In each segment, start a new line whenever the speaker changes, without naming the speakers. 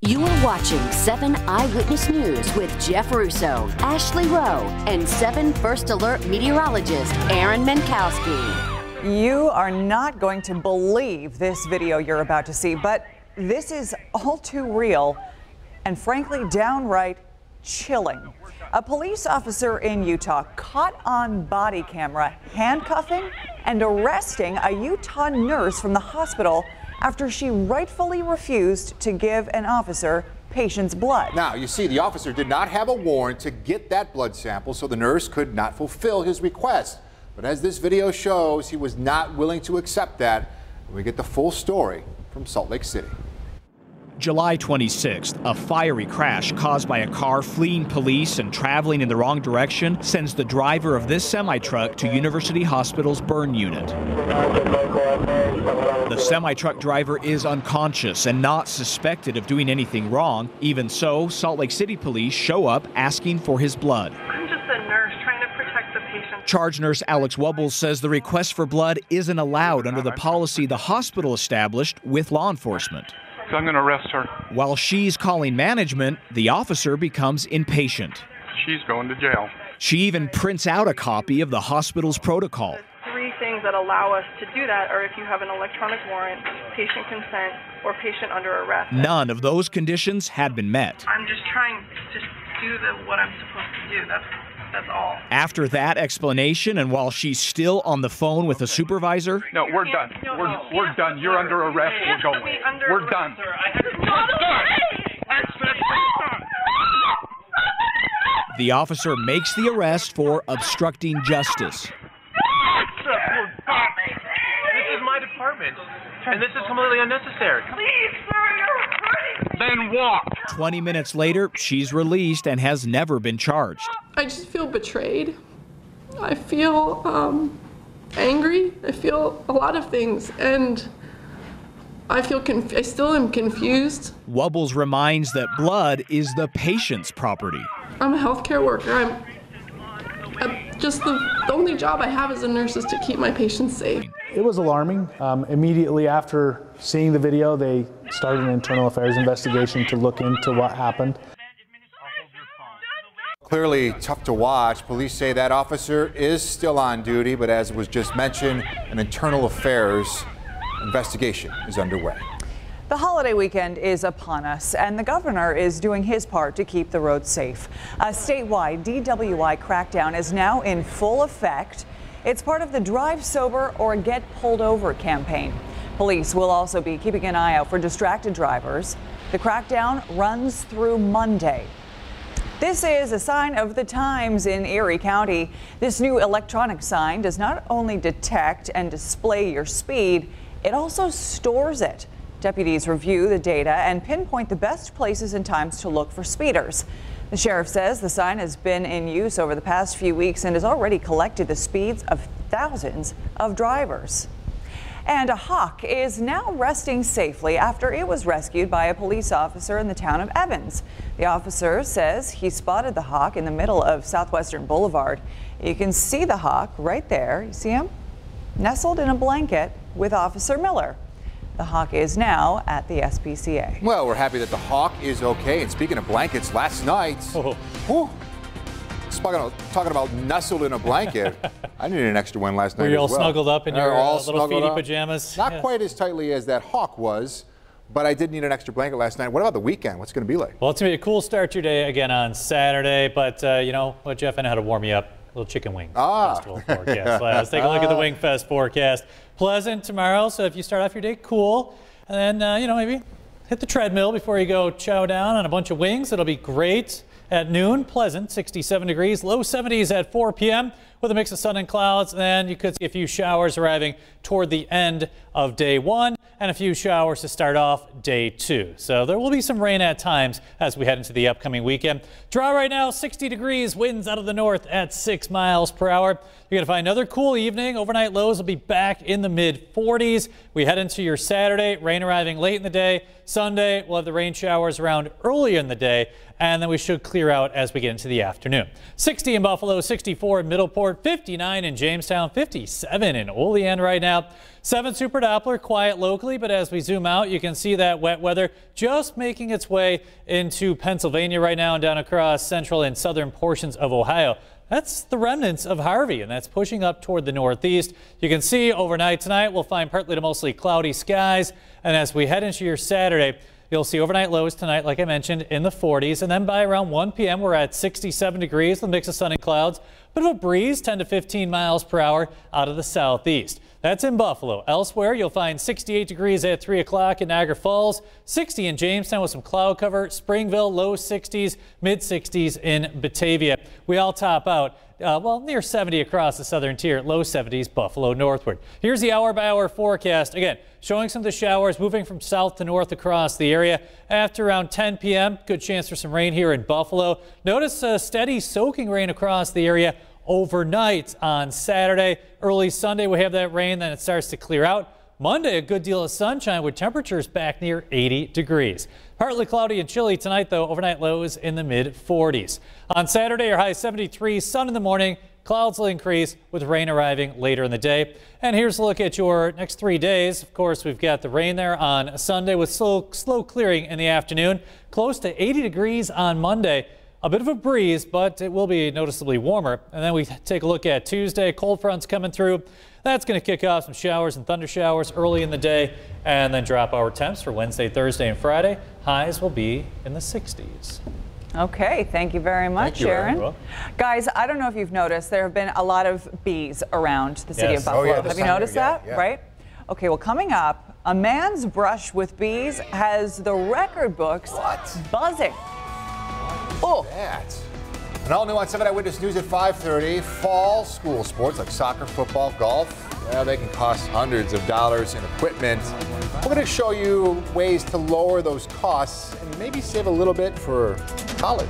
You are watching 7 Eyewitness News with Jeff Russo, Ashley Rowe, and 7 First Alert meteorologist Aaron Menkowski.
You are not going to believe this video you're about to see, but this is all too real and frankly downright chilling. A police officer in Utah caught on body camera handcuffing and arresting a Utah nurse from the hospital after she rightfully refused to give an officer patient's blood.
Now, you see, the officer did not have a warrant to get that blood sample, so the nurse could not fulfill his request. But as this video shows, he was not willing to accept that. We get the full story from Salt Lake City.
July 26th, a fiery crash caused by a car fleeing police and traveling in the wrong direction sends the driver of this semi-truck to University Hospital's burn unit. The semi-truck driver is unconscious and not suspected of doing anything wrong. Even so, Salt Lake City police show up asking for his blood.
I'm just a nurse trying to protect the patient.
Charge nurse Alex Wubbles says the request for blood isn't allowed under the policy the hospital established with law enforcement.
So I'm going to arrest her.
While she's calling management, the officer becomes impatient.
She's going to jail.
She even prints out a copy of the hospital's protocol.
3 things that allow us to do that are if you have an electronic warrant, patient consent, or patient under arrest.
None of those conditions had been met.
I'm just trying to do what I'm supposed to do. That's all.
After that explanation, and while she's still on the phone with a supervisor,
No, we're done. We're done. You're under arrest. We're going. We're done.
the officer makes the arrest for obstructing justice.
This is my department, and this is completely unnecessary.
Please, sir, you're hurting me.
Then walk.
20 minutes later, she's released and has never been charged.
I just feel betrayed. I feel angry. I feel a lot of things, and I still am confused.
Wubbles reminds that blood is the patient's property.
I'm a healthcare worker. Just the only job I have as a nurse is to keep my patients safe.
It was alarming. Immediately after seeing the video, they started an internal affairs investigation to look into what happened.
Clearly tough to watch. Police say that officer is still on duty, but as was just mentioned, an internal affairs investigation is underway.
The holiday weekend is upon us, and the governor is doing his part to keep the roads safe. A statewide DWI crackdown is now in full effect. It's part of the Drive Sober or Get Pulled Over campaign. Police will also be keeping an eye out for distracted drivers. The crackdown runs through Monday. This is a sign of the times in Erie County. This new electronic sign does not only detect and display your speed, it also stores it. Deputies review the data and pinpoint the best places and times to look for speeders. The sheriff says the sign has been in use over the past few weeks and has already collected the speeds of thousands of drivers. And a hawk is now resting safely after it was rescued by a police officer in the town of Evans. The officer says he spotted the hawk in the middle of Southwestern Boulevard. You can see the hawk right there. You see him? Nestled in a blanket with Officer Miller. The hawk is now at the SPCA.
Well, we're happy that the hawk is okay. And speaking of blankets, last night, talking about nestled in a blanket, I needed an extra one last night.
Were you all
as well.
snuggled up in your little feety
up.
pajamas?
Not quite as tightly as that hawk was, but I did need an extra blanket last night. What about the weekend? What's it going to be like?
Well, it's going to be a cool start to your day again on Saturday, but you know what, Jeff, I know how to warm you up. A little chicken wing festival forecast. Let's take a look at the Wing Fest forecast. Pleasant tomorrow, so if you start off your day cool, and then, you know, maybe hit the treadmill before you go chow down on a bunch of wings. It'll be great at noon. Pleasant, 67 degrees, low 70s at 4 p.m. with a mix of sun and clouds. Then you could see a few showers arriving toward the end of day 1 and a few showers to start off day 2. So there will be some rain at times as we head into the upcoming weekend. Dry right now, 60 degrees, winds out of the north at 6 miles per hour. You're going to find another cool evening. Overnight lows will be back in the mid-40s. We head into your Saturday, rain arriving late in the day. Sunday, we'll have the rain showers around earlier in the day and then we should clear out as we get into the afternoon. 60 in Buffalo, 64 in Middleport, 59 in Jamestown, 57 in Olean right now. 7 Super Doppler, quiet locally, but as we zoom out, you can see that wet weather just making its way into Pennsylvania right now and down across central and southern portions of Ohio. That's the remnants of Harvey, and that's pushing up toward the northeast. You can see overnight tonight, we'll find partly to mostly cloudy skies. And as we head into your Saturday, you'll see overnight lows tonight, like I mentioned, in the 40s. And then by around 1 p.m., we're at 67 degrees, the mix of sun and clouds. Bit of a breeze, 10 to 15 miles per hour out of the southeast. That's in Buffalo. Elsewhere, you'll find 68 degrees at 3 o'clock in Niagara Falls, 60 in Jamestown with some cloud cover, Springville, low 60s, mid 60s in Batavia. We all top out, well, near 70 across the southern tier, low 70s, Buffalo northward. Here's the hour-by-hour forecast. Again, showing some of the showers moving from south to north across the area. After around 10 p.m., good chance for some rain here in Buffalo. Notice steady soaking rain across the area overnight on Saturday. Early Sunday, we have that rain, then it starts to clear out. Monday, a good deal of sunshine with temperatures back near 80 degrees. Partly cloudy and chilly tonight, though. Overnight lows in the mid-40s. On Saturday, our high 73, sun in the morning. Clouds will increase with rain arriving later in the day. And here's a look at your next 3 days. Of course, we've got the rain there on Sunday with slow clearing in the afternoon. Close to 80 degrees on Monday. A bit of a breeze, but it will be noticeably warmer. And then we take a look at Tuesday. Cold fronts coming through. That's going to kick off some showers and thunder showers early in the day and then drop our temps for Wednesday, Thursday, and Friday. Highs will be in the 60s.
Okay, thank you very much, Aaron. Guys, I don't know if you've noticed, there have been a lot of bees around the city of Buffalo. Have you noticed that? Yeah. Right? Okay, well, coming up, a man's brush with bees has the record books buzzing.
Oh, that. And all new on 7 Eyewitness News at 5:30. Fall school sports like soccer, football, golf, well, they can cost hundreds of dollars in equipment. We're going to show you ways to lower those costs and maybe save a little bit for college.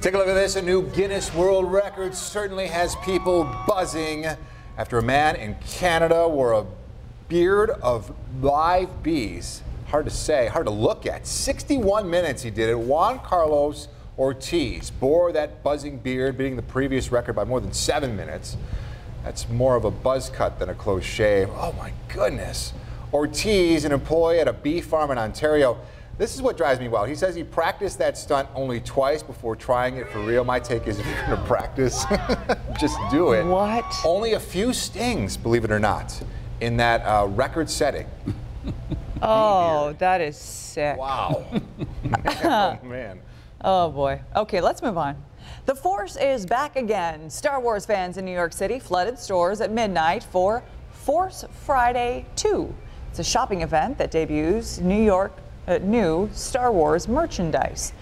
Take a look at this. A new Guinness World Record certainly has people buzzing. after a man in Canada wore a beard of live bees. Hard to say, hard to look at. 61 minutes he did it. Juan Carlos Ortiz bore that buzzing beard, beating the previous record by more than 7 minutes. That's more of a buzz cut than a close shave. Oh my goodness. Ortiz, an employee at a bee farm in Ontario. This is what drives me wild. He says he practiced that stunt only twice before trying it for real. My take is if you're going to practice, just do it.
What?
Only a few stings, believe it or not, in that record setting.
Oh, that is sick.
Wow. Oh, man.
Oh, boy. Okay, let's move on. The Force is back again. Star Wars fans in New York City flooded stores at midnight for Force Friday 2. It's a shopping event that debuts new Star Wars merchandise.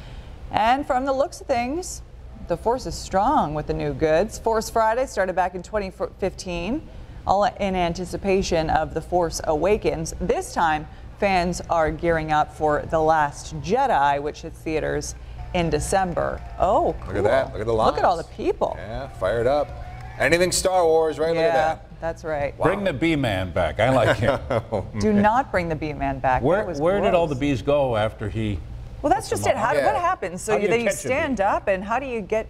And from the looks of things, the Force is strong with the new goods. Force Friday started back in 2015, all in anticipation of The Force Awakens. This time, fans are gearing up for The Last Jedi, which hits theaters in December. Oh, cool.
Look at that. Look at the lines.
Look at all the people.
Yeah, fired up. Anything Star Wars, right?
Yeah,
look at that.
That's right.
Wow. Bring the bee man back. I like him.
Do not bring the bee man back.
Where did all the bees go after he?
Well, that's just it. What happens? So then you stand up, and how do you get?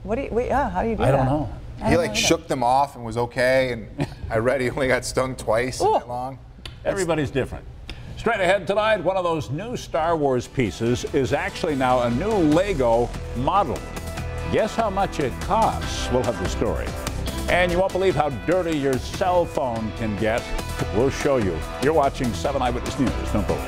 How do you do that?
I don't know.
He like shook them off and was okay, and I read he only got stung twice in that long.
Everybody's different. Straight ahead tonight, one of those new Star Wars pieces is actually now a new Lego model. Guess how much it costs? We'll have the story. And you won't believe how dirty your cell phone can get. We'll show you. You're watching 7 Eyewitness News. Don't go away.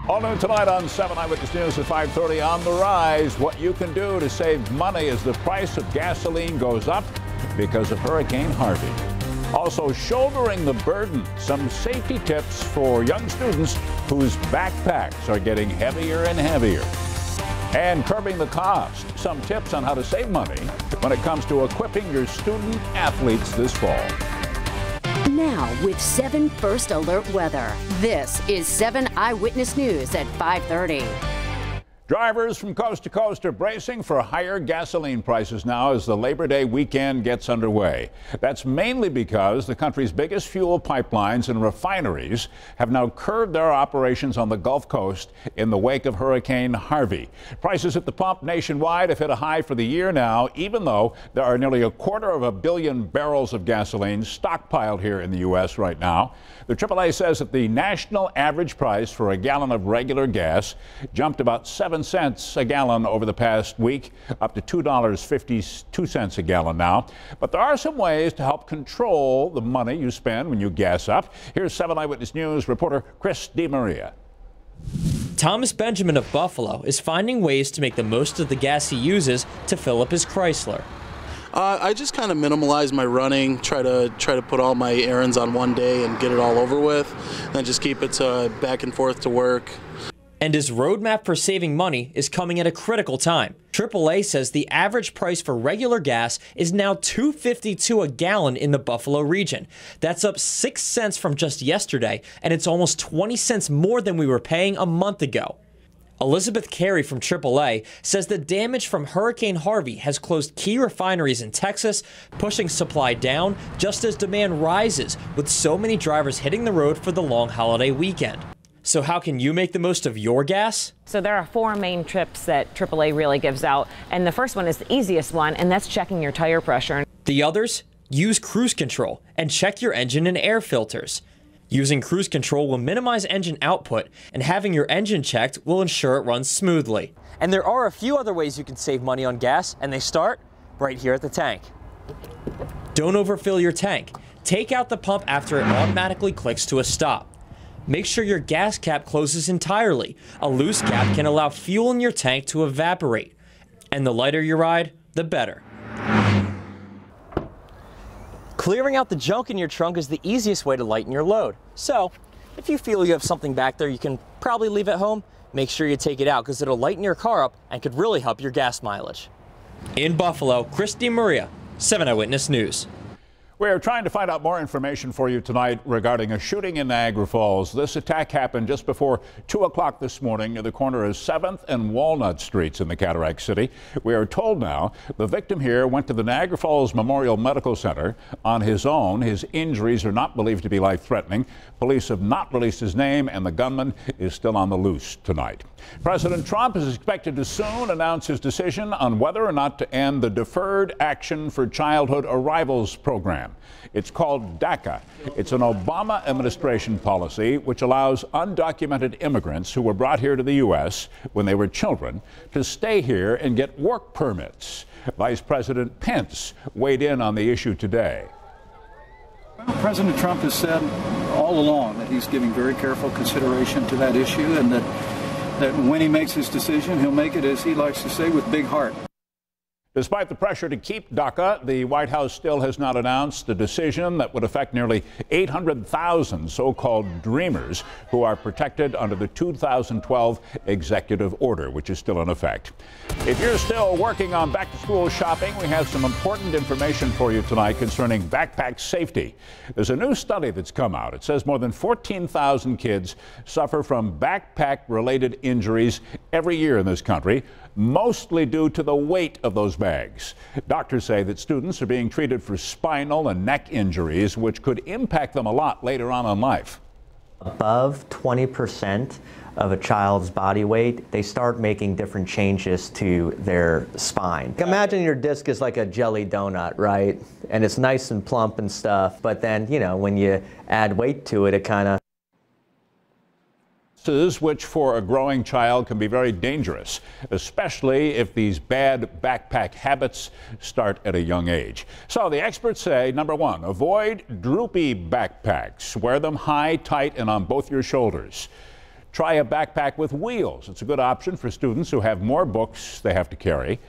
All new tonight on 7 Eyewitness News at 5:30. On the rise, what you can do to save money as the price of gasoline goes up because of Hurricane Harvey. Also, shouldering the burden, some safety tips for young students whose backpacks are getting heavier and heavier. And curbing the cost, some tips on how to save money when it comes to equipping your student athletes this fall.
Now with 7 First Alert weather. This is 7 Eyewitness News at 5:30.
Drivers from coast to coast are bracing for higher gasoline prices now as the Labor Day weekend gets underway. That's mainly because the country's biggest fuel pipelines and refineries have now curbed their operations on the Gulf Coast in the wake of Hurricane Harvey. Prices at the pump nationwide have hit a high for the year now, even though there are nearly 250 million barrels of gasoline stockpiled here in the U.S. right now. The AAA says that the national average price for a gallon of regular gas jumped about 7 cents a gallon over the past week, up to $2.52 a gallon now. But there are some ways to help control the money you spend when you gas up. Here's 7 Eyewitness News reporter Chris DeMaria.
Thomas Benjamin of Buffalo is finding ways to make the most of the gas he uses to fill up his Chrysler.
I just kind of minimalize my running, try to put all my errands on one day and get it all over with, and then just keep it back and forth to work.
And his roadmap for saving money is coming at a critical time. AAA says the average price for regular gas is now $2.52 a gallon in the Buffalo region. That's up 6 cents from just yesterday, and it's almost 20 cents more than we were paying a month ago. Elizabeth Carey from AAA says the damage from Hurricane Harvey has closed key refineries in Texas, pushing supply down just as demand rises, with so many drivers hitting the road for the long holiday weekend. So how can you make the most of your gas?
So there are 4 main trips that AAA really gives out, and the first one is the easiest one, and that's checking your tire pressure.
The others? Use cruise control and check your engine and air filters. Using cruise control will minimize engine output, and having your engine checked will ensure it runs smoothly. And there are a few other ways you can save money on gas, and they start right here at the tank. Don't overfill your tank. Take out the pump after it automatically clicks to a stop. Make sure your gas cap closes entirely. A loose cap can allow fuel in your tank to evaporate. And the lighter you ride, the better. Clearing out the junk in your trunk is the easiest way to lighten your load. So, if you feel you have something back there you can probably leave at home, make sure you take it out because it'll lighten your car up and could really help your gas mileage. In Buffalo, Chris DeMaria, 7 Eyewitness News.
We're trying to find out more information for you tonight regarding a shooting in Niagara Falls. This attack happened just before 2 o'clock this morning near the corner of 7th and Walnut Streets in the Cataract City. We are told now the victim here went to the Niagara Falls Memorial Medical Center on his own. His injuries are not believed to be life-threatening. Police have not released his name, and the gunman is still on the loose tonight. President Trump is expected to soon announce his decision on whether or not to end the Deferred Action for Childhood Arrivals program. It's called DACA. It's an Obama administration policy which allows undocumented immigrants who were brought here to the U.S. when they were children to stay here and get work permits. Vice President Pence weighed in on the issue today.
Well, President Trump has said all along that he's giving very careful consideration to that issue, and that when he makes his decision, he'll make it, as he likes to say, with big heart.
Despite the pressure to keep DACA, the White House still has not announced the decision that would affect nearly 800,000 so-called Dreamers who are protected under the 2012 executive order, which is still in effect. If you're still working on back-to-school shopping, we have some important information for you tonight concerning backpack safety. There's a new study that's come out. It says more than 14,000 kids suffer from backpack-related injuries every year in this country, mostly due to the weight of those bags. Doctors say that students are being treated for spinal and neck injuries, which could impact them a lot later on in life.
Above 20% of a child's body weight, they start making different changes to their spine. Imagine your disc is like a jelly donut, right? And it's nice and plump and stuff, but then, you know, when you add weight to it, it kind of
which for a growing child can be very dangerous, especially if these bad backpack habits start at a young age. So the experts say, number one, avoid droopy backpacks. Wear them high, tight, and on both your shoulders. Try a backpack with wheels. It's a good option for students who have more books they have to carry.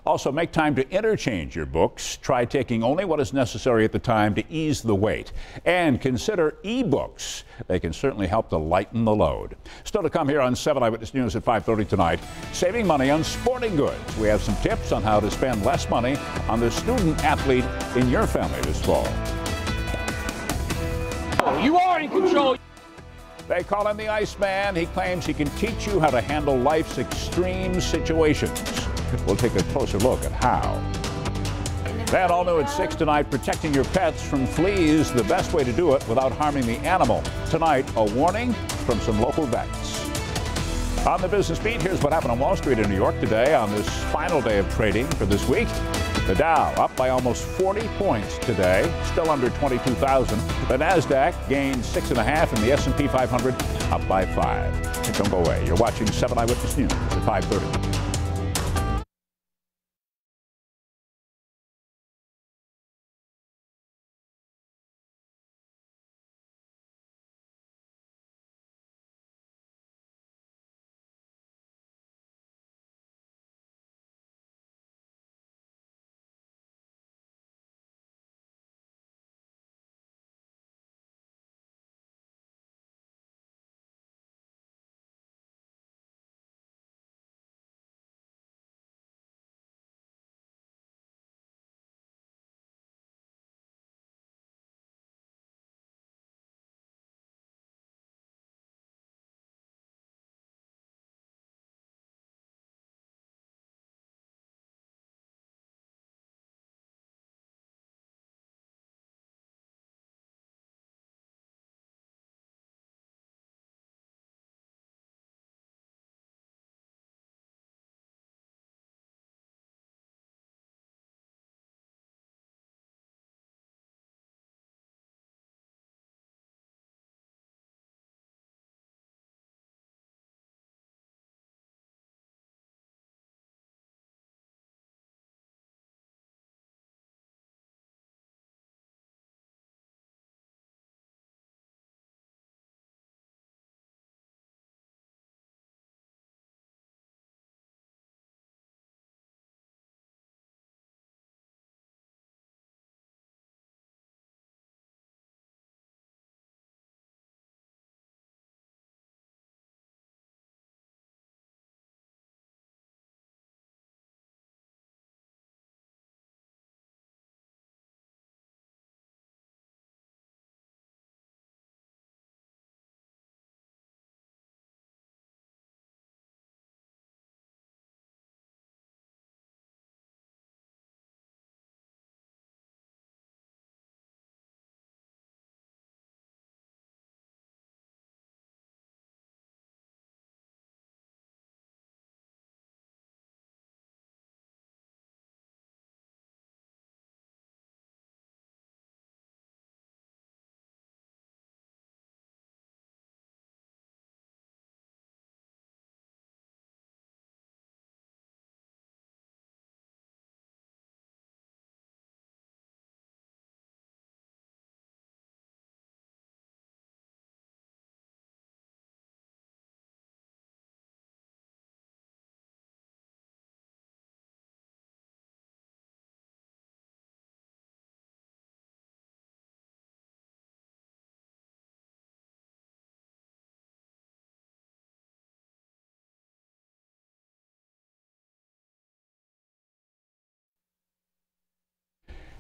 Also, make time to interchange your books. Try taking only what is necessary at the time to ease the weight. And consider e-books. They can certainly help to lighten the load. Still to come here on 7 Eyewitness News at 5:30 tonight, saving money on sporting goods. We have some tips on how to spend less money on the student athlete in your family this fall.
You are in control.
They call him the Iceman. He claims he can teach you how to handle life's extreme situations. We'll take a closer look at how. Then all new at 6 tonight, protecting your pets from fleas, the best way to do it without harming the animal. Tonight, a warning from some local vets. On the business beat, here's what happened on Wall Street in New York today on this final day of trading for this week. The Dow up by almost 40 points today, still under 22,000. The Nasdaq gained 6.5 and the S&P 500 up by 5. Don't go away. You're watching 7 Eyewitness News at 5:30.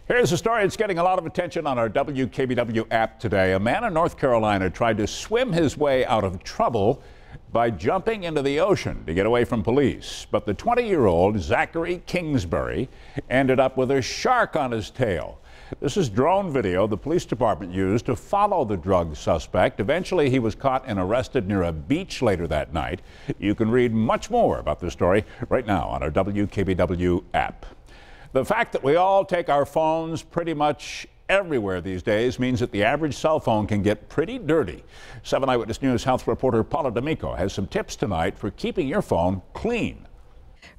Here's a story that's getting a lot of attention on our WKBW app today. A man in North Carolina tried to swim his way out of trouble by jumping into the ocean to get away from police. But the 20-year-old Zachary Kingsbury ended up with a shark on his tail. This is drone video the police department used to follow the drug suspect. Eventually, he was caught and arrested near a beach later that night. You can read much more about this story right now on our WKBW app. The fact that we all take our phones pretty much everywhere these days means that the average cell phone can get pretty dirty. 7 Eyewitness News health reporter Paula D'Amico has some tips tonight for keeping your phone clean.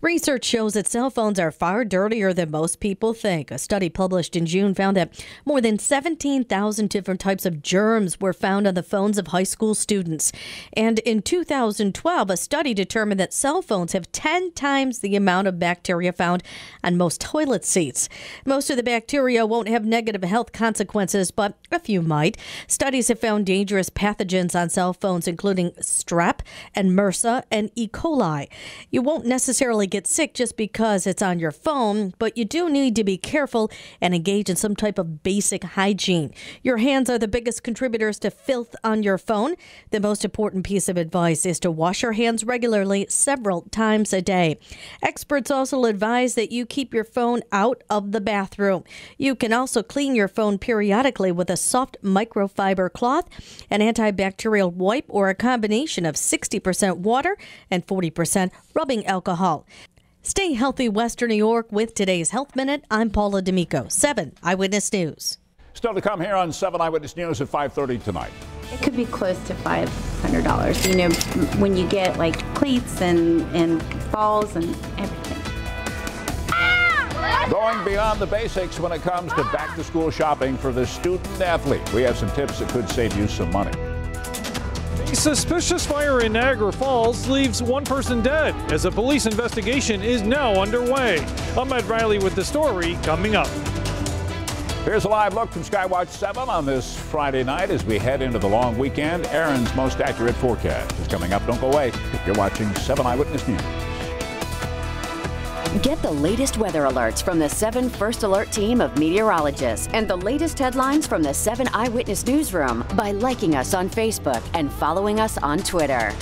Research shows that cell phones are far dirtier than most people think. A study published in June found that more than 17,000 different types of germs were found on the phones of high school students. And in 2012, a study determined that cell phones have 10 times the amount of bacteria found on most toilet seats. Most of the bacteria won't have negative health consequences, but a few might. Studies have found dangerous pathogens on cell phones, including strep and MRSA and E. coli. You won't necessarily get sick just because it's on your phone, but you do need to be careful and engage in some type of basic hygiene. Your hands are the biggest contributors to filth on your phone. The most important piece of advice is to wash your hands regularly, several times a day. Experts also advise that you keep your phone out of the bathroom. You can also clean your phone periodically with a soft microfiber cloth, an antibacterial wipe, or a combination of 60% water and 40% rubbing alcohol. Stay healthy, Western New York, with today's Health Minute. I'm Paula D'Amico, 7 Eyewitness News.
Still to come here on 7 Eyewitness News at 5:30 tonight.
It could be close to $500. You know, when you get like cleats and balls and everything.
Going beyond the basics when it comes to back-to-school shopping for the student athlete. We have some tips that could save you some money.
A suspicious fire in Niagara Falls leaves one person dead as a police investigation is now underway. I'm Ed Riley with the story coming up.
Here's a live look from Skywatch 7 on this Friday night as we head into the long weekend. Aaron's most accurate forecast is coming up. Don't go away. You're watching 7 Eyewitness News.
Get the latest weather alerts from the 7 First Alert team of meteorologists and the latest headlines from the 7 Eyewitness Newsroom by liking us on Facebook and following us on Twitter.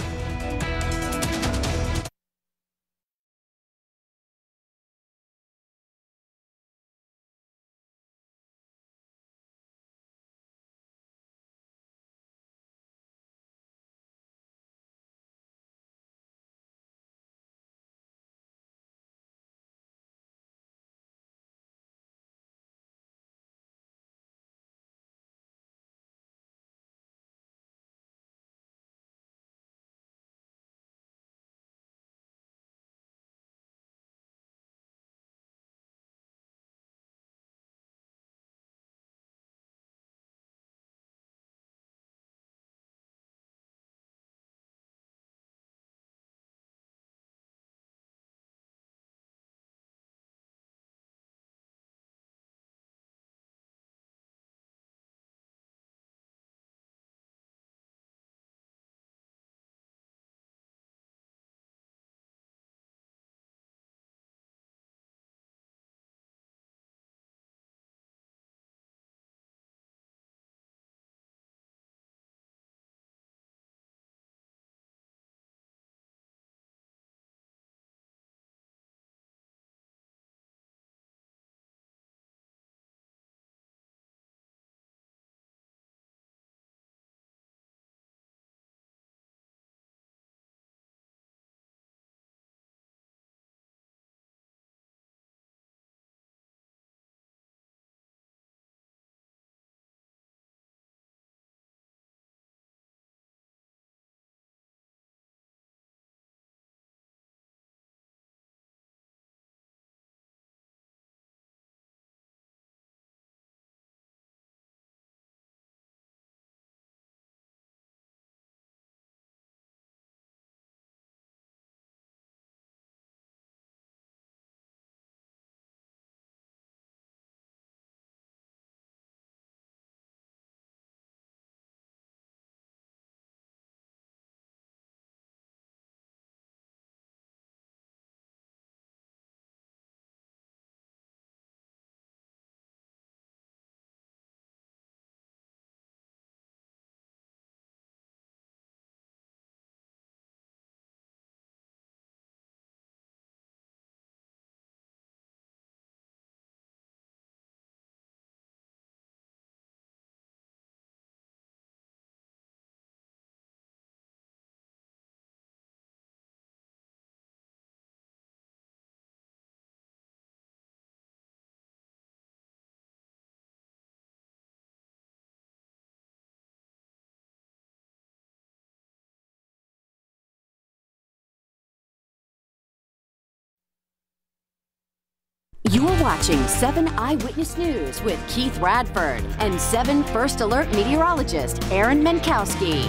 You are watching 7 Eyewitness News with Keith Radford and 7 First Alert meteorologist Aaron Menkowski.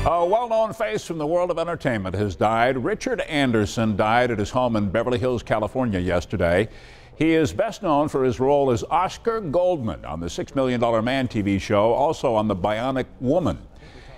A well-known face from the world of entertainment has died. Richard Anderson died at his home in Beverly Hills, California yesterday. He is best known for his role as Oscar Goldman on the $6 Million Man TV show, also on The Bionic Woman.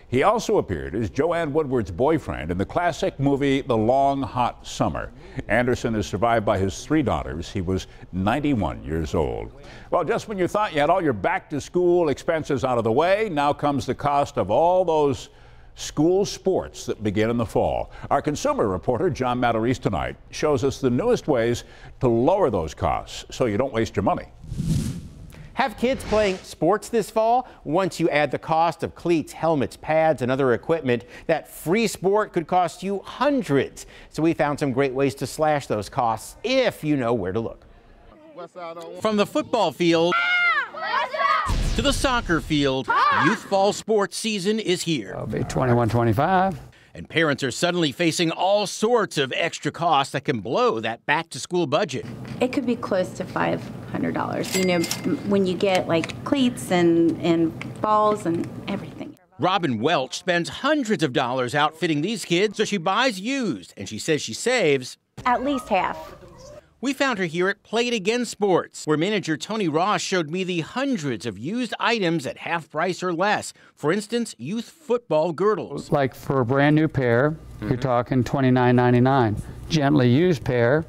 He also appeared as Joanne Woodward's boyfriend in the classic movie The Long Hot Summer. Anderson is survived by his 3 daughters. He was 91 years old. Well, just when you thought you had all your back-to-school expenses out of the way, now comes the cost of all those school sports that begin in the fall. Our consumer reporter, John Matarese, tonight shows us the newest ways to lower those costs so you don't waste your money.
Have kids playing sports this fall? Once you add the cost of cleats, helmets, pads, and other equipment, that free sport could cost you hundreds. So we found some great ways to slash those costs if you know where to look.
From the football field to the soccer field, youth fall sports season is here.
I'll be 21-25.
And parents are suddenly facing all sorts of extra costs that can blow that back-to-school budget.
It could be close to $500. You know, when you get like cleats and balls and everything.
Robin Welch spends hundreds of dollars outfitting these kids, so she buys used, and she says she saves
at least half.
We found her here at Play It Again Sports, where manager Tony Ross showed me the hundreds of used items at half price or less. For instance, youth football girdles.
Like for a brand new pair, you're talking $29.99. Gently used pair,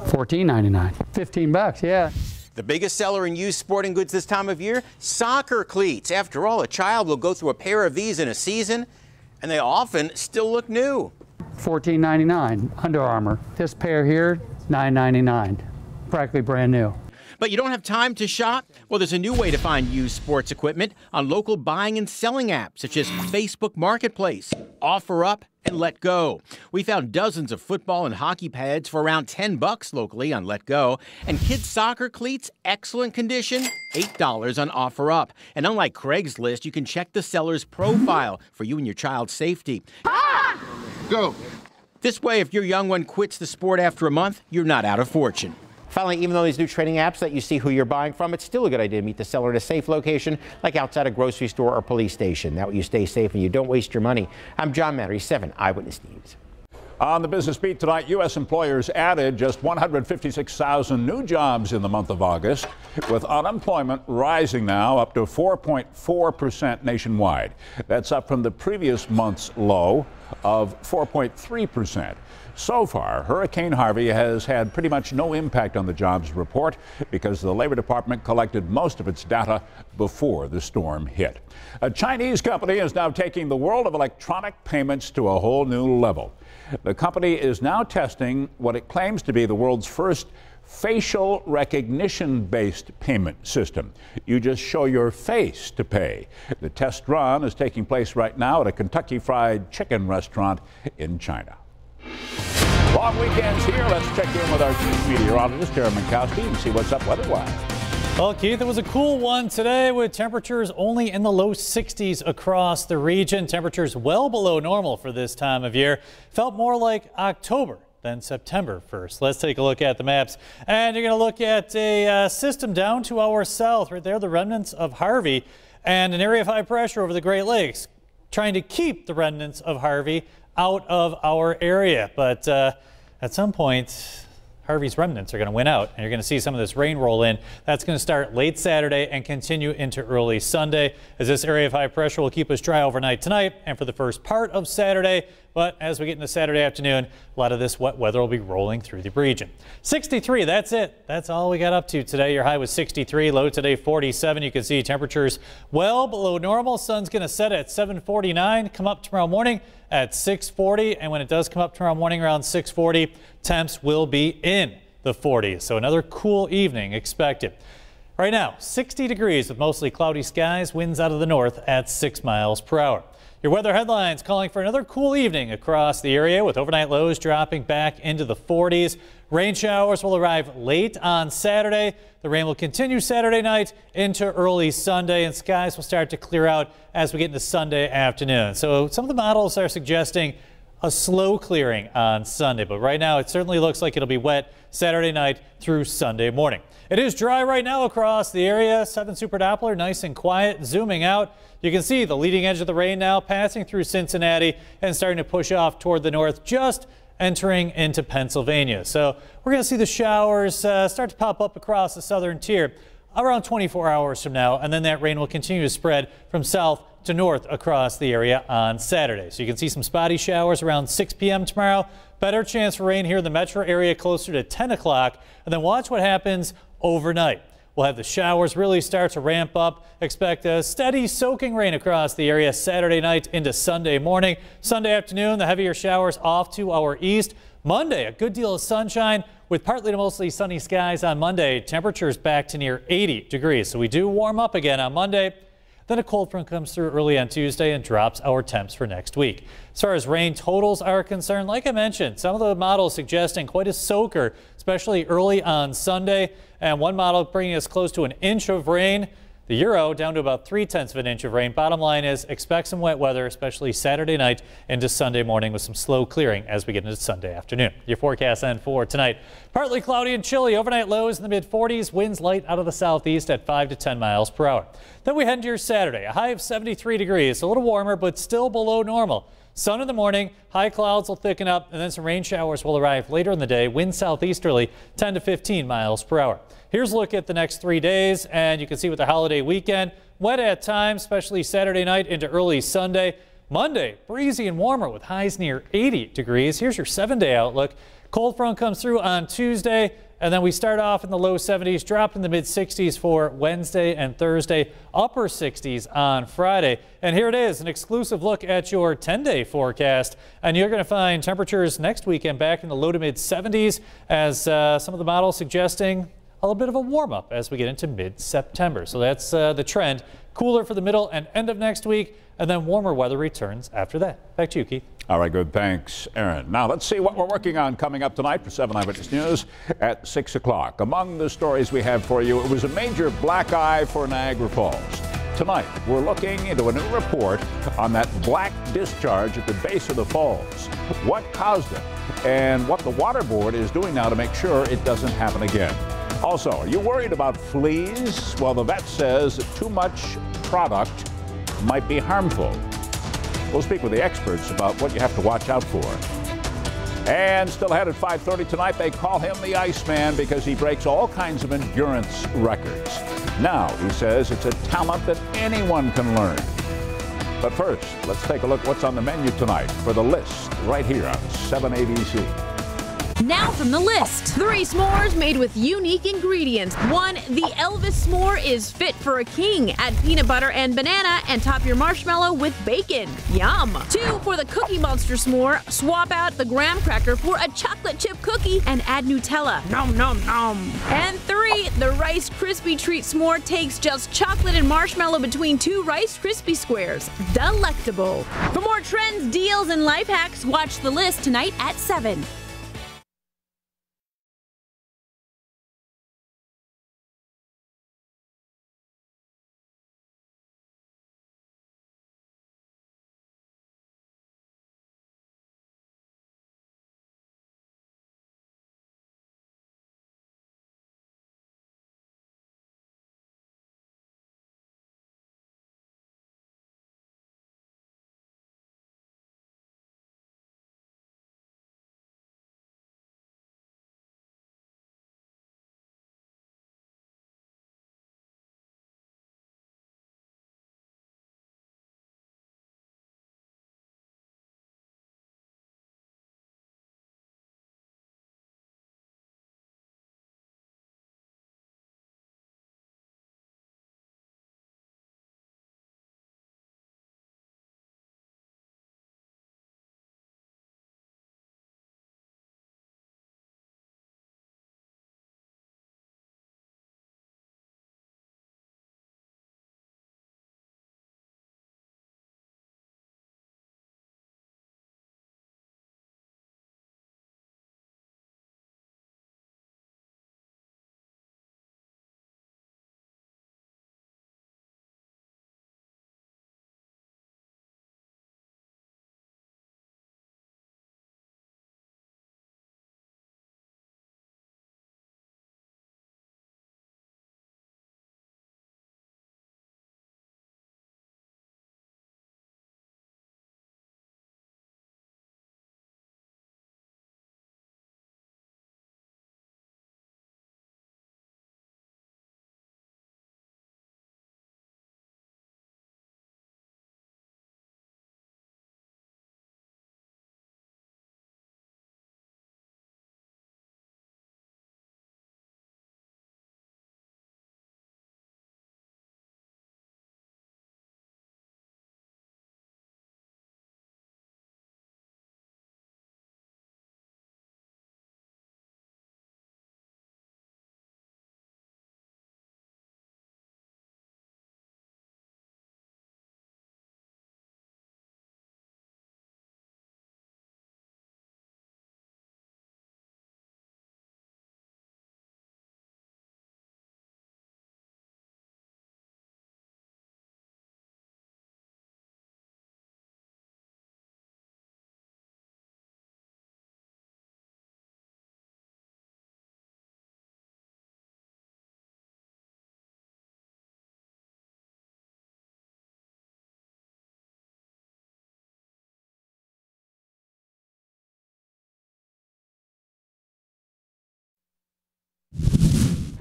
$14.99. $15, yeah.
The biggest seller in used sporting goods this time of year? Soccer cleats. After all, a child will go through a pair of these in a season, and they often still look new.
$14.99, Under Armour. This pair here, $9.99, practically brand new.
But you don't have time to shop? Well, there's a new way to find used sports equipment on local buying and selling apps such as Facebook Marketplace, OfferUp, and Let Go. We found dozens of football and hockey pads for around $10 locally on Let Go, and kids' soccer cleats, excellent condition, $8 on OfferUp. And unlike Craigslist, you can check the seller's profile for you and your child's safety.
Go.
This way, if your young one quits the sport after a month, you're not out of fortune.
Finally, even though these new trading apps let you see who you're buying from, it's still a good idea to meet the seller at a safe location, like outside a grocery store or police station. That way you stay safe and you don't waste your money. I'm John Matarese, 7 Eyewitness News.
On the business beat tonight, U.S. employers added just 156,000 new jobs in the month of August, with unemployment rising now up to 4.4% nationwide. That's up from the previous month's low of 4.3%. So far, Hurricane Harvey has had pretty much no impact on the jobs report because the Labor Department collected most of its data before the storm hit. A Chinese company is now taking the world of electronic payments to a whole new level. The company is now testing what it claims to be the world's first facial recognition-based payment system. You just show your face to pay. The test run is taking place right now at a Kentucky Fried Chicken restaurant in China. Long weekends here. Let's check in with our chief meteorologist, Aaron Menkowski, and see what's up weather-wise.
Well, Keith, it was a cool one today with temperatures only in the low 60s across the region. Temperatures well below normal for this time of year. Felt more like October than September 1st. Let's take a look at the maps. And you're going to look at a system down to our south. Right there, the remnants of Harvey and an area of high pressure over the Great Lakes, trying to keep the remnants of Harvey out of our area. But at some point, Harvey's remnants are going to win out, and you're going to see some of this rain roll in. That's going to start late Saturday and continue into early Sunday, as this area of high pressure will keep us dry overnight tonight and for the first part of Saturday. But as we get into Saturday afternoon, a lot of this wet weather will be rolling through the region. 63, that's it. That's all we got up to today. Your high was 63, low today 47. You can see temperatures well below normal. Sun's going to set at 7:49, come up tomorrow morning at 6:40. And when it does come up tomorrow morning around 6:40, temps will be in the 40s. So another cool evening expected. Right now, 60 degrees with mostly cloudy skies, winds out of the north at 6 miles per hour. Your weather headlines calling for another cool evening across the area with overnight lows dropping back into the 40s. Rain showers will arrive late on Saturday. The rain will continue Saturday night into early Sunday, and skies will start to clear out as we get into Sunday afternoon. So some of the models are suggesting a slow clearing on Sunday, but right now it certainly looks like it'll be wet Saturday night through Sunday morning. It is dry right now across the area. 7 Super Doppler, nice and quiet. Zooming out, you can see the leading edge of the rain now passing through Cincinnati and starting to push off toward the north, just entering into Pennsylvania. So we're going to see the showers start to pop up across the southern tier around 24 hours from now, and then that rain will continue to spread from south to north across the area on Saturday. So you can see some spotty showers around 6 p.m. tomorrow. Better chance for rain here in the metro area closer to 10 o'clock, and then watch what happens overnight. We'll have the showers really start to ramp up. Expect a steady soaking rain across the area Saturday night into Sunday morning. Sunday afternoon, the heavier showers off to our east. Monday, a good deal of sunshine with partly to mostly sunny skies on Monday. Temperatures back to near 80 degrees. So we do warm up again on Monday. Then a cold front comes through early on Tuesday and drops our temps for next week. As far as rain totals are concerned, like I mentioned, some of the models suggesting quite a soaker, especially early on Sunday. And one model bringing us close to an inch of rain. The Euro down to about 0.3 of an inch of rain. Bottom line is expect some wet weather, especially Saturday night into Sunday morning with some slow clearing as we get into Sunday afternoon. Your forecast then for tonight. Partly cloudy and chilly. Overnight lows in the mid-40s. Winds light out of the southeast at 5 to 10 miles per hour. Then we head into your Saturday. A high of 73 degrees. A little warmer, but still below normal. Sun in the morning, high clouds will thicken up, and then some rain showers will arrive later in the day. Wind southeasterly 10 to 15 miles per hour. Here's a look at the next 3 days, and you can see with the holiday weekend, wet at times, especially Saturday night into early Sunday. Monday, breezy and warmer with highs near 80 degrees. Here's your 7-day outlook. Cold front comes through on Tuesday, and then we start off in the low 70s, drop in the mid 60s for Wednesday and Thursday, upper 60s on Friday. And here it is, an exclusive look at your 10-day forecast. And you're going to find temperatures next weekend back in the low to mid 70s as some of the models suggesting a little bit of a warm up as we get into mid-September. So that's the trend. Cooler for the middle and end of next week, and then warmer weather returns after that. Back to you, Keith.
All right, good. Thanks, Aaron. Now let's see what we're working on coming up tonight for 7 Eyewitness News at 6 o'clock. Among the stories we have for you, it was a major black eye for Niagara Falls. Tonight, we're looking into a new report on that black discharge at the base of the falls. What caused it, and what the water board is doing now to make sure it doesn't happen again. Also, are you worried about fleas? Well, the vet says that too much product might be harmful. We'll speak with the experts about what you have to watch out for. And still ahead at 5:30 tonight, they call him the Iceman because he breaks all kinds of endurance records. Now, he says it's a talent that anyone can learn. But first, let's take a look what's on the menu tonight for The List right here on 7 ABC.
Now from the list, 3 s'mores made with unique ingredients. 1, the Elvis s'more is fit for a king. Add peanut butter and banana and top your marshmallow with bacon. Yum. 2, for the Cookie Monster s'more, swap out the graham cracker for a chocolate chip cookie and add Nutella. Nom nom nom. And 3, the Rice Krispie Treat s'more takes just chocolate and marshmallow between 2 Rice Krispie squares. Delectable. For more trends, deals, and life hacks, watch The List tonight at 7.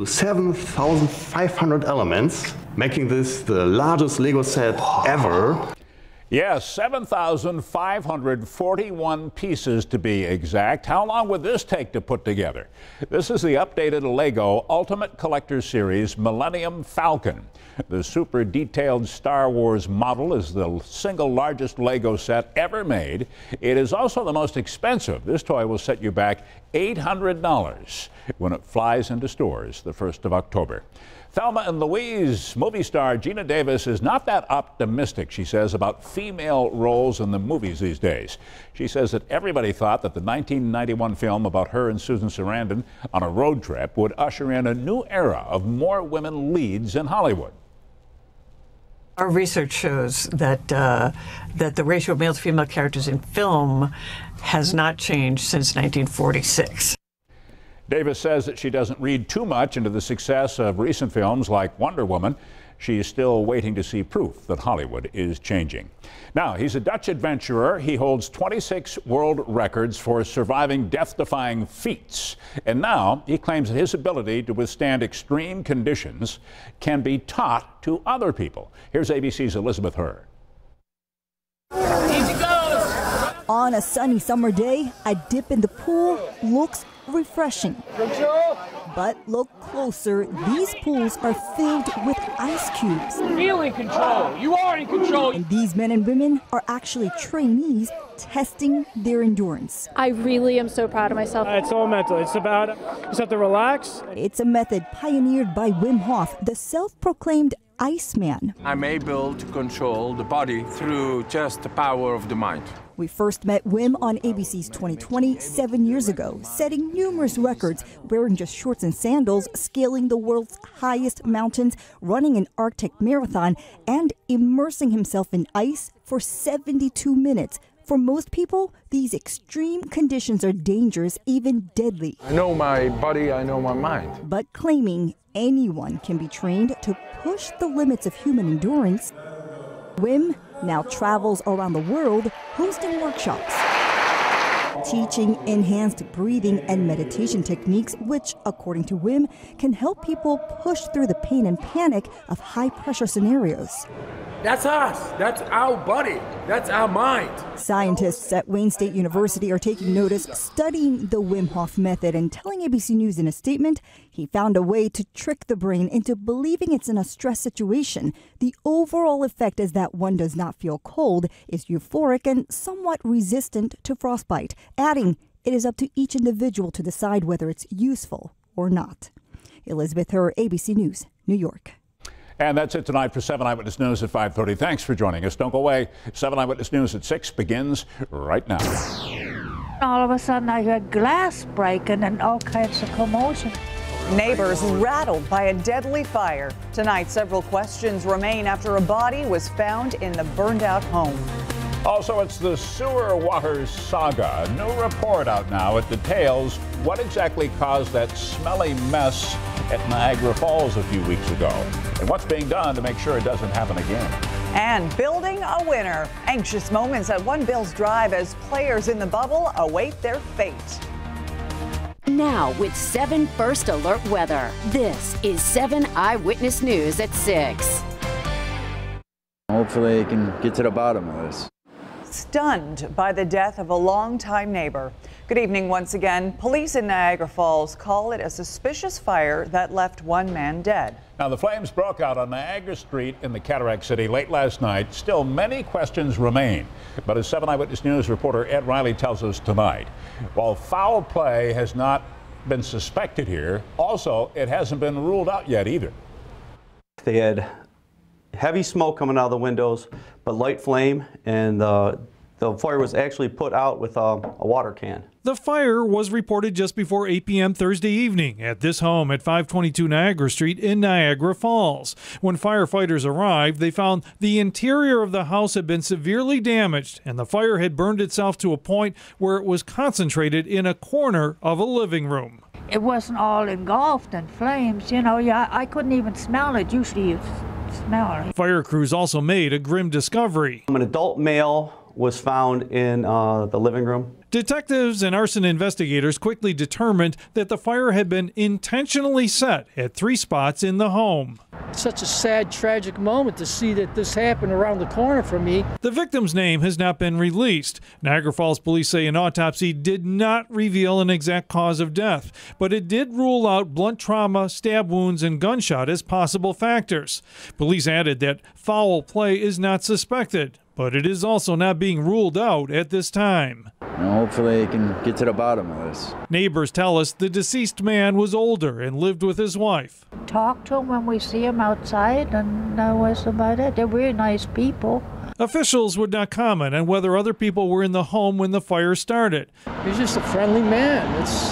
7,500 elements, making this the largest Lego set ever.
Yes, 7,541 pieces to be exact. How long would this take to put together? This is the updated Lego Ultimate Collector Series Millennium Falcon. The super detailed Star Wars model is the single largest Lego set ever made. It is also the most expensive. This toy will set you back $800 when it flies into stores the 1st of October. Thelma and Louise movie star Gina Davis is not that optimistic, she says, about female roles in the movies these days. She says that everybody thought that the 1991 film about her and Susan Sarandon on a road trip would usher in a new era of more women leads in Hollywood.
Our research shows that that the ratio of male to female characters in film has not changed since 1946.
Davis says that she doesn't read too much into the success of recent films like Wonder Woman. She is still waiting to see proof that Hollywood is changing. Now, he's a Dutch adventurer. He holds 26 world records for surviving death-defying feats. And now he claims that his ability to withstand extreme conditions can be taught to other people. Here's ABC's Elizabeth Hurd.
Easy goes. On a sunny summer day, a dip in the pool looks refreshing. But look closer, these pools are filled with ice cubes.
Feel in control. You are in control.
And these men and women are actually trainees testing their endurance.
I really am so proud of myself.
It's all mental. It's about, you just have to relax.
It's a method pioneered by Wim Hof, the self-proclaimed Iceman.
I'm able to control the body through just the power of the mind.
We first met Wim on ABC's 2020 7 years ago, setting numerous records, wearing just shorts and sandals, scaling the world's highest mountains, running an Arctic marathon, and immersing himself in ice for 72 minutes. For most people, these extreme conditions are dangerous, even deadly.
I know my body, I know my mind.
But claiming anyone can be trained to push the limits of human endurance, Wim now travels around the world hosting workshops, teaching enhanced breathing and meditation techniques, which, according to Wim, can help people push through the pain and panic of high-pressure scenarios.
That's us. That's our body. That's our mind.
Scientists at Wayne State University are taking notice, studying the Wim Hof method, and telling ABC News in a statement he found a way to trick the brain into believing it's in a stress situation. The overall effect is that one does not feel cold, is euphoric, and somewhat resistant to frostbite, adding it is up to each individual to decide whether it's useful or not. Elizabeth Hurd, ABC News, New York.
And that's it tonight for 7 Eyewitness News at 5:30. Thanks for joining us. Don't go away. 7 Eyewitness News at 6 begins right now.
All of a sudden, I heard glass breaking and all kinds of commotion.
Neighbors rattled by a deadly fire. Tonight, several questions remain after a body was found in the burned-out home.
Also, it's the sewer water saga. A new report out now. It details what exactly caused that smelly mess at Niagara Falls a few weeks ago and what's being done to make sure it doesn't happen again.
And building a winner. Anxious moments at One Bills Drive as players in the bubble await their fate.
Now with 7 First Alert weather. This is 7 Eyewitness News at 6.
Hopefully, you can get to the bottom of this.
Stunned by the death of a longtime neighbor. Good evening once again. Police in Niagara Falls call it a suspicious fire that left one man dead.
Now, the flames broke out on Niagara Street in the Cataract City late last night. Still, many questions remain. But as 7 Eyewitness News reporter Ed Riley tells us tonight, while foul play has not been suspected here, also, it hasn't been ruled out yet either.
They had heavy smoke coming out of the windows, but light flame, and the fire was actually put out with a water can.
The fire was reported just before 8 p.m. Thursday evening at this home at 522 Niagara Street in Niagara Falls. When firefighters arrived, they found the interior of the house had been severely damaged, and the fire had burned itself to a point where it was concentrated in a corner of a living room.
It wasn't all engulfed in flames, you know. I couldn't even smell it. Usually you smell it.
Fire crews also made a grim discovery.
An adult male was found in the living room.
Detectives and arson investigators quickly determined that the fire had been intentionally set at 3 spots in the home.
It's such a sad, tragic moment to see that this happened around the corner from me.
The victim's name has not been released. Niagara Falls police say an autopsy did not reveal an exact cause of death, but it did rule out blunt trauma, stab wounds, and gunshot as possible factors. Police added that foul play is not suspected, but it is also not being ruled out at this time.
Hopefully they can get to the bottom of this.
Neighbors tell us the deceased man was older and lived with his wife.
Talk to them when we see them outside, and that was about it. They're really nice people.
Officials would not comment on whether other people were in the home when the fire started.
He's just a friendly man. It's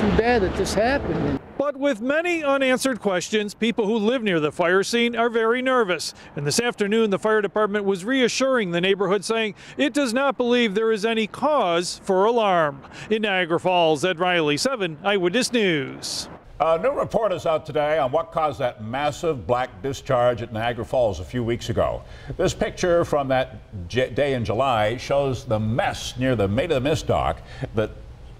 too bad that this happened.
But with many unanswered questions, people who live near the fire scene are very nervous. And this afternoon, the fire department was reassuring the neighborhood, saying it does not believe there is any cause for alarm. In Niagara Falls, Ed Riley, 7 Eyewitness News.
A new report is out today on what caused that massive black discharge at Niagara Falls a few weeks ago. This picture from that day in July shows the mess near the Maid of the Mist dock that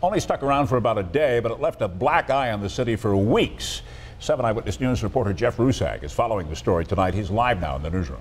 only stuck around for about a day, but it left a black eye on the city for weeks. 7 Eyewitness News reporter Jeff Rusak is following the story tonight. He's live now in the newsroom.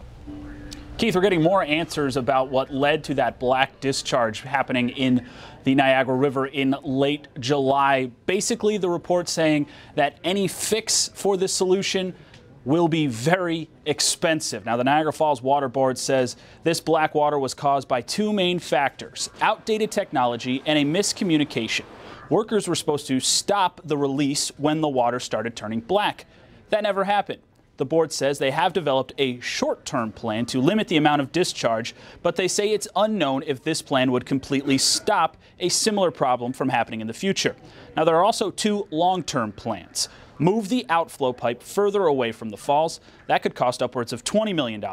Keith, we're getting more answers about what led to that black discharge happening in the Niagara River in late July. Basically, the report saying that any fix for this solution will be very expensive. Now, the Niagara Falls Water Board says this black water was caused by 2 main factors: outdated technology and a miscommunication. Workers were supposed to stop the release when the water started turning black. That never happened. The board says they have developed a short-term plan to limit the amount of discharge, but they say it's unknown if this plan would completely stop a similar problem from happening in the future. Now, there are also 2 long-term plans. Move the outflow pipe further away from the falls. That could cost upwards of $20 million.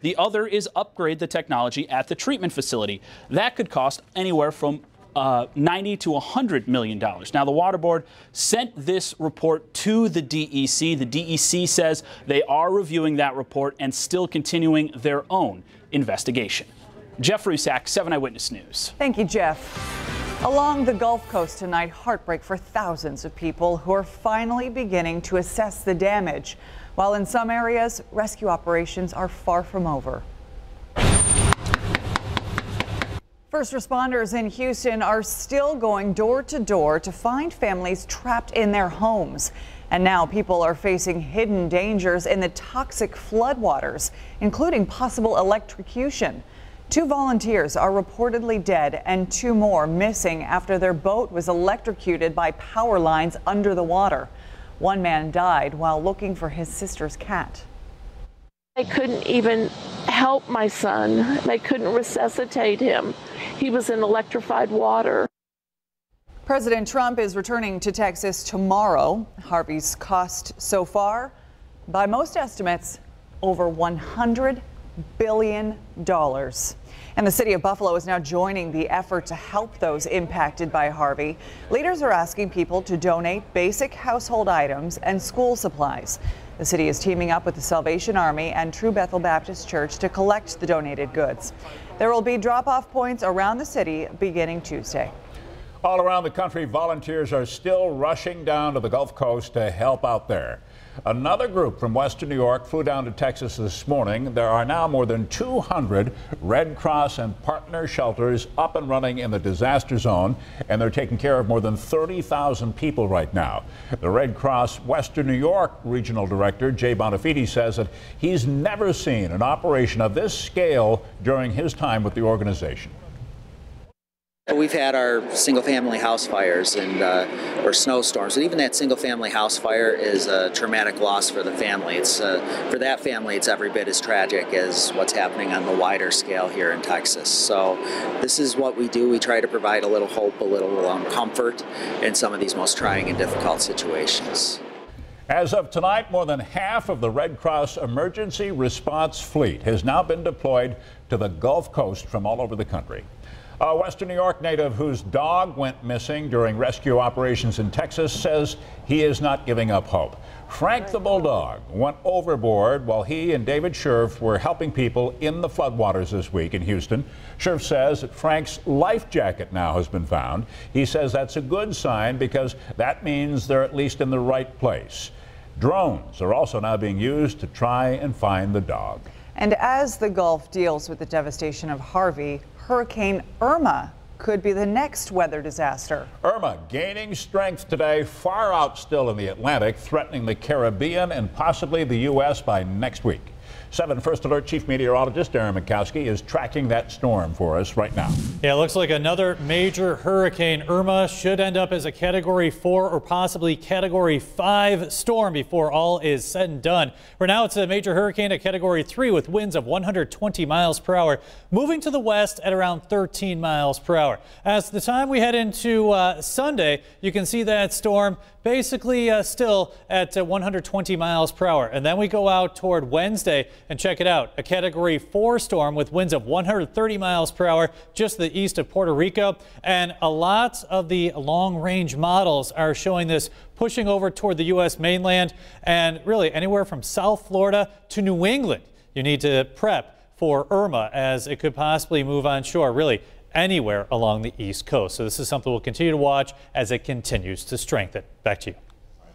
The other is upgrade the technology at the treatment facility. That could cost anywhere from $90 to $100 million. Now, the Water Board sent this report to the DEC. The DEC says they are reviewing that report and still continuing their own investigation. Jeff Rusak, 7 Eyewitness News.
Thank you, Jeff. Along the Gulf Coast tonight, heartbreak for thousands of people who are finally beginning to assess the damage, while in some areas, rescue operations are far from over. First responders in Houston are still going door to door to find families trapped in their homes. And now people are facing hidden dangers in the toxic floodwaters, including possible electrocution. 2 volunteers are reportedly dead and 2 more missing after their boat was electrocuted by power lines under the water. 1 man died while looking for his sister's cat.
They couldn't even help my son. They couldn't resuscitate him. He was in electrified water.
President Trump is returning to Texas tomorrow. Harvey's cost so far, by most estimates, over $100 billion. And the city of Buffalo is now joining the effort to help those impacted by Harvey. Leaders are asking people to donate basic household items and school supplies. The city is teaming up with the Salvation Army and True Bethel Baptist Church to collect the donated goods. There will be drop-off points around the city beginning Tuesday.
All around the country, volunteers are still rushing down to the Gulf Coast to help out there. Another group from Western New York flew down to Texas this morning. There are now more than 200 Red Cross and partner shelters up and running in the disaster zone, and they're taking care of more than 30,000 people right now. The Red Cross Western New York Regional Director, Jay Bonafide, says that he's never seen an operation of this scale during his time with the organization.
We've had our single-family house fires and or snowstorms, and even that single-family house fire is a traumatic loss for the family. It's for that family, it's every bit as tragic as what's happening on the wider scale here in Texas. So this is what we do. We try to provide a little hope, a little comfort in some of these most trying and difficult situations.
As of tonight, more than half of the Red Cross emergency response fleet has now been deployed to the Gulf Coast from all over the country. A Western New York native whose dog went missing during rescue operations in Texas says he is not giving up hope. Frank the Bulldog went overboard while he and David Scherf were helping people in the floodwaters this week in Houston. Scherf says that Frank's life jacket now has been found. He says that's a good sign because that means they're at least in the right place. Drones are also now being used to try and find the dog.
And as the Gulf deals with the devastation of Harvey, Hurricane Irma could be the next weather disaster.
Irma gaining strength today, far out still in the Atlantic, threatening the Caribbean and possibly the U.S. by next week. 7 First Alert Chief Meteorologist Aaron Mikowski is tracking that storm for us right now.
Yeah, it looks like another major hurricane. Irma should end up as a Category 4 or possibly Category 5 storm before all is said and done. For now, it's a major hurricane at Category 3 with winds of 120 miles per hour, moving to the west at around 13 miles per hour. As the time we head into Sunday, you can see that storm basically still at 120 miles per hour. And then we go out toward Wednesday and check it out. A Category 4 storm with winds of 130 miles per hour just to the east of Puerto Rico. And a lot of the long-range models are showing this pushing over toward the U.S. mainland and really anywhere from South Florida to New England. You need to prep for Irma as it could possibly move on shore. Really anywhere along the East Coast. So this is something we'll continue to watch as it continues to strengthen. Back to you.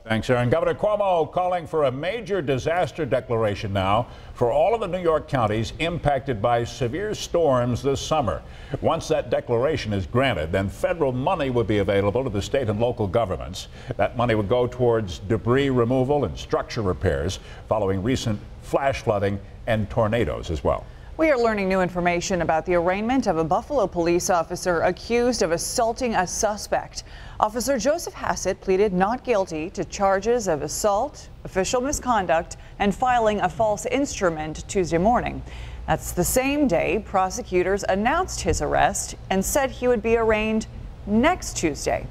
Thanks, Aaron. Governor Cuomo calling for a major disaster declaration now for all of the New York counties impacted by severe storms this summer. Once that declaration is granted, then federal money would be available to the state and local governments. That money would go towards debris removal and structure repairs following recent flash flooding and tornadoes as well.
We are learning new information about the arraignment of a Buffalo police officer accused of assaulting a suspect. Officer Joseph Hassett pleaded not guilty to charges of assault, official misconduct, and filing a false instrument Tuesday morning. That's the same day prosecutors announced his arrest and said he would be arraigned next Tuesday.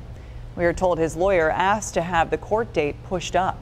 We are told his lawyer asked to have the court date pushed up.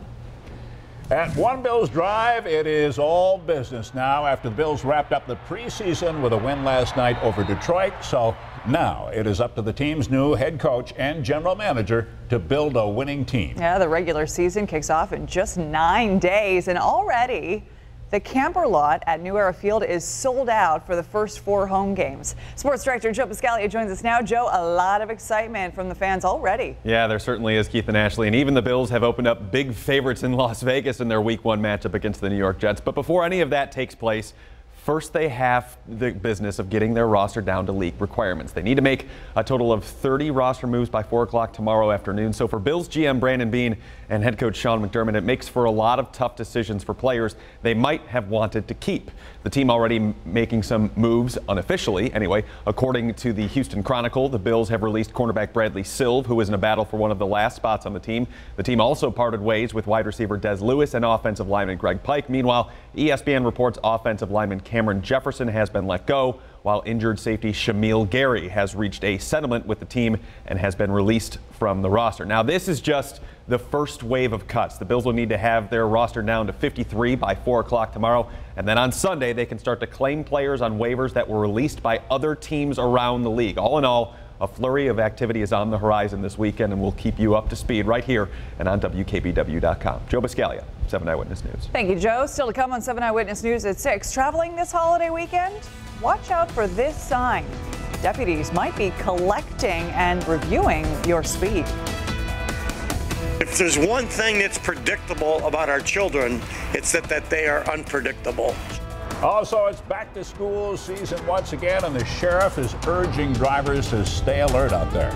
At One Bills Drive, it is all business now after the Bills wrapped up the preseason with a win last night over Detroit. So now it is up to the team's new head coach and general manager to build a winning team.
Yeah, the regular season kicks off in just 9 days, and already the camper lot at New Era Field is sold out for the first 4 home games. Sports Director Joe Piscaglia joins us now. Joe, a lot of excitement from the fans already.
Yeah, there certainly is, Keith and Ashley. And even the Bills have opened up big favorites in Las Vegas in their Week 1 matchup against the New York Jets. But before any of that takes place, first they have the business of getting their roster down to league requirements. They need to make a total of 30 roster moves by 4 o'clock tomorrow afternoon. So for Bills GM Brandon Beane and head coach Sean McDermott, it makes for a lot of tough decisions for players they might have wanted to keep. The team already making some moves unofficially. Anyway, according to the Houston Chronicle, the Bills have released cornerback Bradley Silv, who is in a battle for one of the last spots on the team. The team also parted ways with wide receiver Des Lewis and offensive lineman Greg Pike. Meanwhile, ESPN reports offensive lineman Cameron Jefferson has been let go, while injured safety Shamil Gary has reached a settlement with the team and has been released from the roster. Now, this is just the first wave of cuts. The Bills will need to have their roster down to 53 by 4 o'clock tomorrow, and then on Sunday they can start to claim players on waivers that were released by other teams around the league. All in all, a flurry of activity is on the horizon this weekend, and we'll keep you up to speed right here and on WKBW.com. Joe Piscaglia, 7 Eyewitness News.
Thank you, Joe. Still to come on 7 Eyewitness News at 6. Traveling this holiday weekend? Watch out for this sign. Deputies might be collecting and reviewing your speed.
If there's one thing that's predictable about our children, it's that they are unpredictable.
Also, it's back to school season once again, and the sheriff is urging drivers to stay alert out there.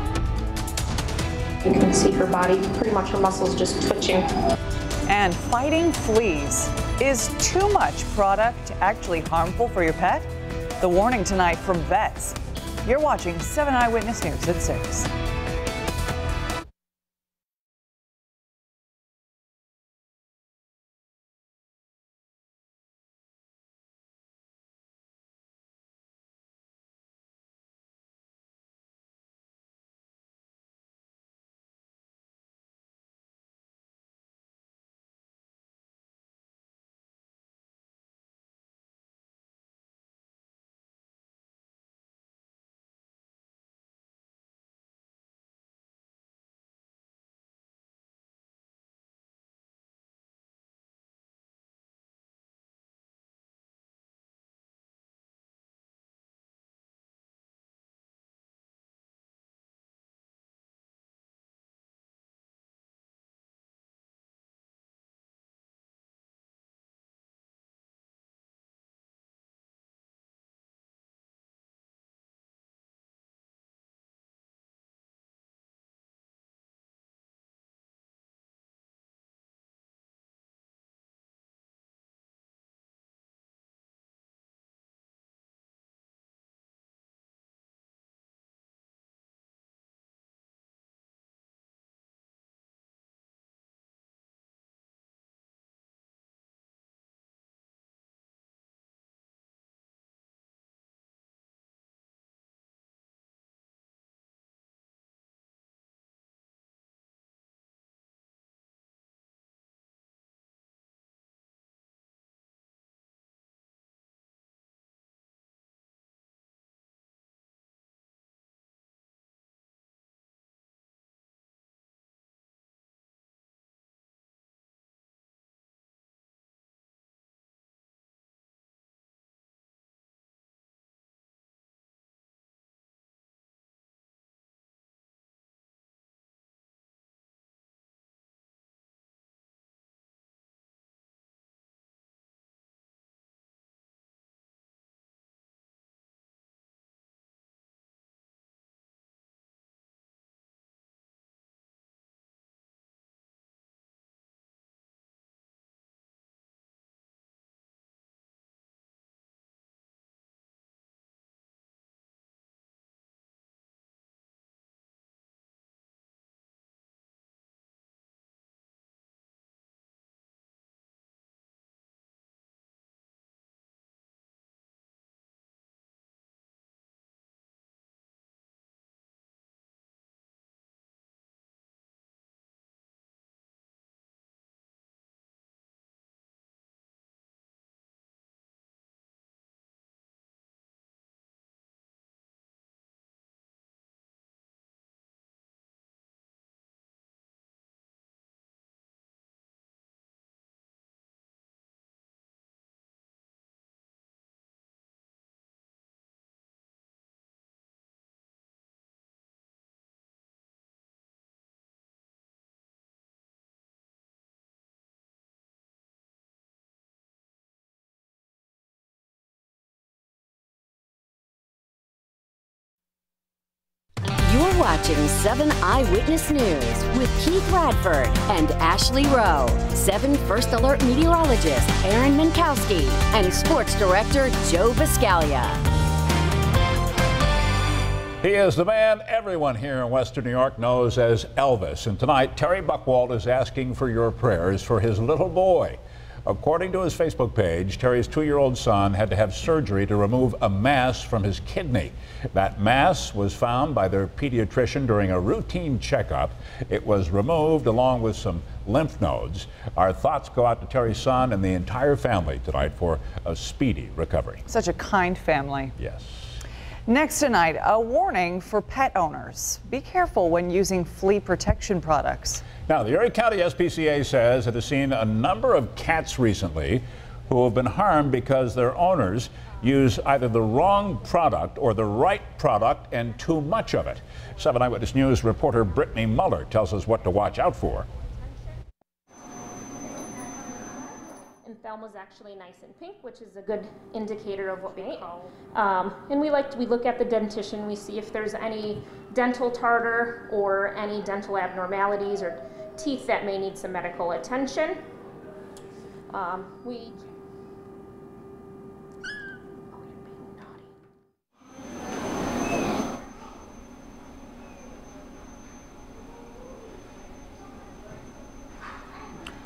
You can see her body, pretty much her muscles just twitching.
And fighting fleas. Is too much product actually harmful for your pet? The warning tonight from vets. You're watching 7 Eyewitness News at 6.
watching 7 Eyewitness News with Keith Radford and Ashley Rowe, 7 First Alert meteorologist Aaron Minkowski, and sports director Joe Viscalia.
He is the man everyone here in Western New York knows as Elvis. And tonight, Terry Buckwald is asking for your prayers for his little boy. According to his Facebook page, Terry's 2-year-old son had to have surgery to remove a mass from his kidney. That mass was found by their pediatrician during a routine checkup. It was removed along with some lymph nodes. Our thoughts go out to Terry's son and the entire family tonight for a speedy recovery.
Such a kind family.
Yes.
Next tonight, a warning for pet owners. Be careful when using flea protection products.
Now, the Erie County SPCA says it has seen a number of cats recently who have been harmed because their owners use either the wrong product or the right product and too much of it. 7 Eyewitness News reporter Brittany Muller tells us what to watch out for.
Was actually nice and pink, which is a good indicator of what we need. And we look at the dentition. We see if there's any dental tartar or any dental abnormalities or teeth that may need some medical attention.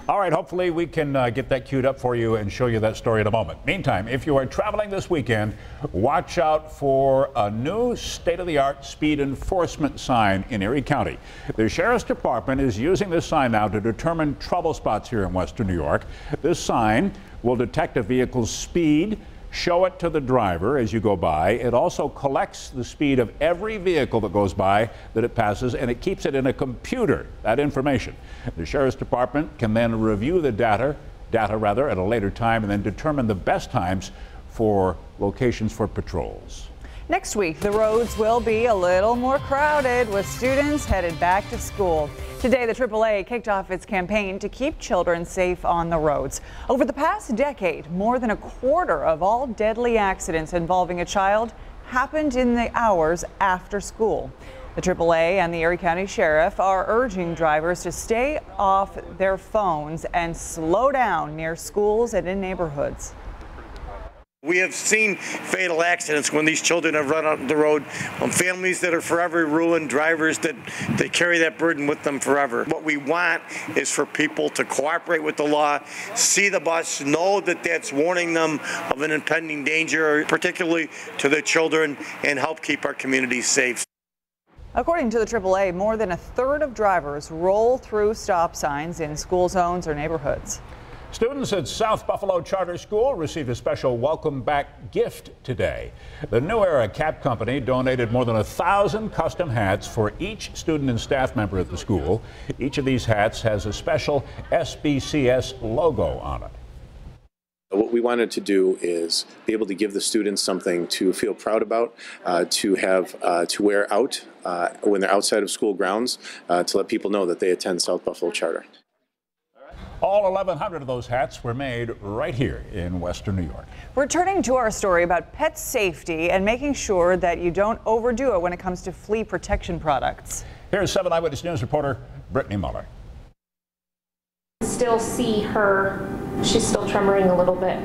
All right, hopefully we can get that queued up for you and show you that story in a moment. Meantime, if you are traveling this weekend, watch out for a new state-of-the-art speed enforcement sign in Erie County. The Sheriff's Department is using this sign now to determine trouble spots here in Western New York. This sign will detect a vehicle's speed, show it to the driver as you go by. It also collects the speed of every vehicle that goes by that it passes, and it keeps it in a computer, that information. The Sheriff's Department can then review the data at a later time and then determine the best times for locations for patrols.
Next week, the roads will be a little more crowded with students headed back to school. Today, the AAA kicked off its campaign to keep children safe on the roads. Over the past decade, more than a quarter of all deadly accidents involving a child happened in the hours after school. The AAA and the Erie County Sheriff are urging drivers to stay off their phones and slow down near schools and in neighborhoods.
We have seen fatal accidents when these children have run out on the road, families that are forever ruined, drivers that they carry that burden with them forever. What we want is for people to cooperate with the law, see the bus, know that that's warning them of an impending danger, particularly to the children, and help keep our communities safe.
According to the AAA, more than a third of drivers roll through stop signs in school zones or neighborhoods.
Students at South Buffalo Charter School received a special welcome back gift today. The New Era Cap Company donated more than 1,000 custom hats for each student and staff member at the school. Each of these hats has a special SBCS logo on it.
What we wanted to do is be able to give the students something to feel proud about, to have to wear out when they're outside of school grounds, to let people know that they attend South Buffalo Charter.
All 1,100 of those hats were made right here in Western New York.
Returning to our story about pet safety and making sure that you don't overdo it when it comes to flea protection products.
Here's 7 Eyewitness News reporter Brittany Muller.
Still see her, she's still tremoring a little bit.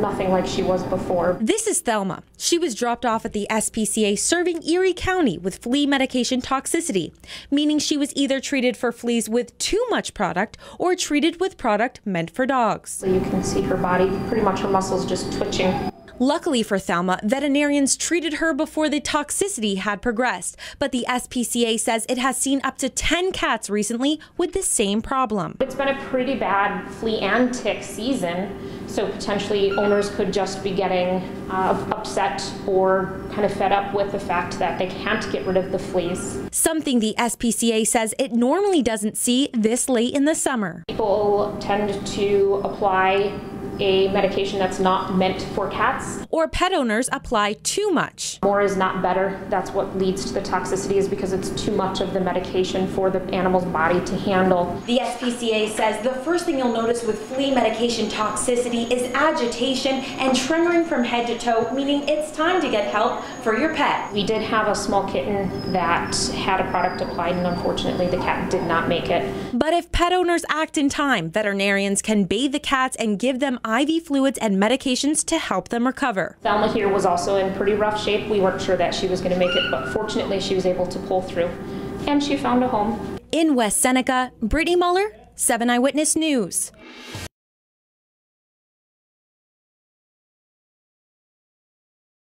Nothing like she was before.
This is Thelma. She was dropped off at the SPCA Serving Erie County with flea medication toxicity, meaning she was either treated for fleas with too much product or treated with product meant for dogs.
So you can see her body, pretty much her muscles just twitching.
Luckily for Thelma, veterinarians treated her before the toxicity had progressed, but the SPCA says it has seen up to 10 cats recently with the same problem.
It's been a pretty bad flea and tick season, so potentially owners could just be getting upset or kind of fed up with the fact that they can't get rid of the fleas.
Something the SPCA says it normally doesn't see this late in the summer.
People tend to apply a medication that's not meant for cats.
Or pet owners apply too much.
More is not better. That's what leads to the toxicity, is because it's too much of the medication for the animal's body to handle.
The SPCA says the first thing you'll notice with flea medication toxicity is agitation and tremoring from head to toe, meaning it's time to get help for your pet.
We did have a small kitten that had a product applied, and unfortunately the cat did not make it.
But if pet owners act in time, veterinarians can bathe the cats and give them IV fluids and medications to help them recover.
Thelma here was also in pretty rough shape. We weren't sure that she was going to make it, but fortunately she was able to pull through, and she found a home.
In West Seneca, Brittany Muller, 7 Eyewitness News.